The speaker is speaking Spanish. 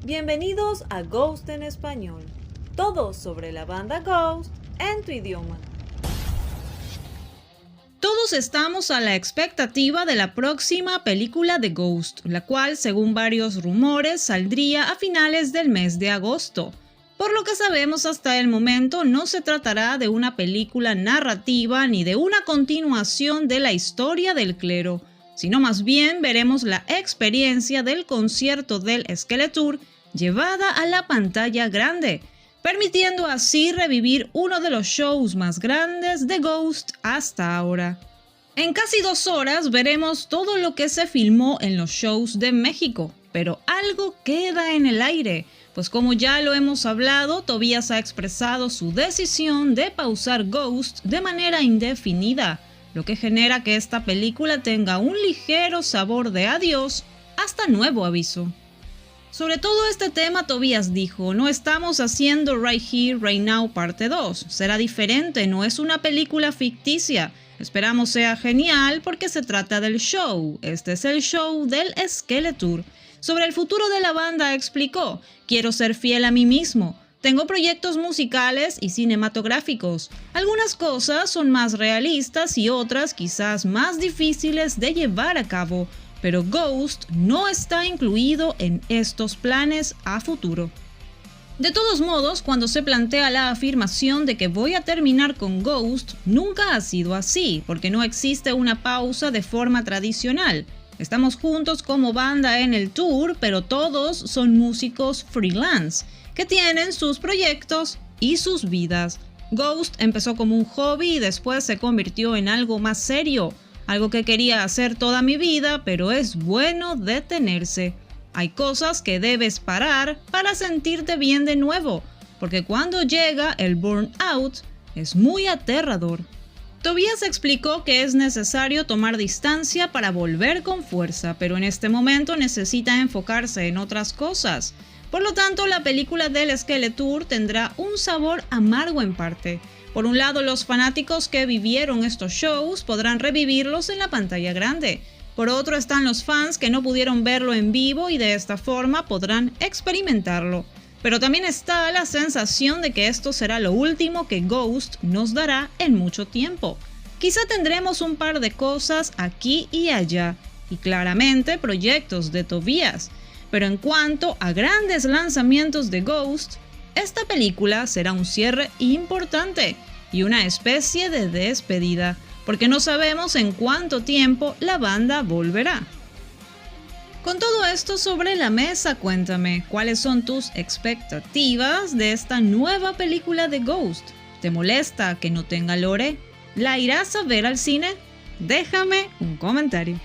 Bienvenidos a Ghost en Español. Todo sobre la banda Ghost en tu idioma. Todos estamos a la expectativa de la próxima película de Ghost, la cual, según varios rumores, saldría a finales del mes de agosto. Por lo que sabemos hasta el momento, no se tratará de una película narrativa ni de una continuación de la historia del clero, sino más bien veremos la experiencia del concierto del Skeletor llevada a la pantalla grande, permitiendo así revivir uno de los shows más grandes de Ghost hasta ahora. En casi 2 horas veremos todo lo que se filmó en los shows de México, pero algo queda en el aire, pues como ya lo hemos hablado, Tobías ha expresado su decisión de pausar Ghost de manera indefinida, lo que genera que esta película tenga un ligero sabor de adiós hasta nuevo aviso. Sobre todo este tema, Tobías dijo: no estamos haciendo Right Here, Right Now parte 2, será diferente, no es una película ficticia, esperamos sea genial porque se trata del show, este es el show del Skeletor. Sobre el futuro de la banda explicó: quiero ser fiel a mí mismo, tengo proyectos musicales y cinematográficos, algunas cosas son más realistas y otras quizás más difíciles de llevar a cabo, pero Ghost no está incluido en estos planes a futuro. De todos modos, cuando se plantea la afirmación de que voy a terminar con Ghost, nunca ha sido así, porque no existe una pausa de forma tradicional. Estamos juntos como banda en el tour, pero todos son músicos freelance, que tienen sus proyectos y sus vidas. Ghost empezó como un hobby y después se convirtió en algo más serio, algo que quería hacer toda mi vida, pero es bueno detenerse. Hay cosas que debes parar para sentirte bien de nuevo, porque cuando llega el burnout es muy aterrador. Tobías explicó que es necesario tomar distancia para volver con fuerza, pero en este momento necesita enfocarse en otras cosas. Por lo tanto, la película del Skeletor tendrá un sabor amargo en parte. Por un lado, los fanáticos que vivieron estos shows podrán revivirlos en la pantalla grande. Por otro están los fans que no pudieron verlo en vivo y de esta forma podrán experimentarlo. Pero también está la sensación de que esto será lo último que Ghost nos dará en mucho tiempo. Quizá tendremos un par de cosas aquí y allá, y claramente proyectos de Tobías. Pero en cuanto a grandes lanzamientos de Ghost, esta película será un cierre importante y una especie de despedida, porque no sabemos en cuánto tiempo la banda volverá. Con todo esto sobre la mesa, cuéntame, ¿cuáles son tus expectativas de esta nueva película de Ghost? ¿Te molesta que no tenga lore? ¿La irás a ver al cine? Déjame un comentario.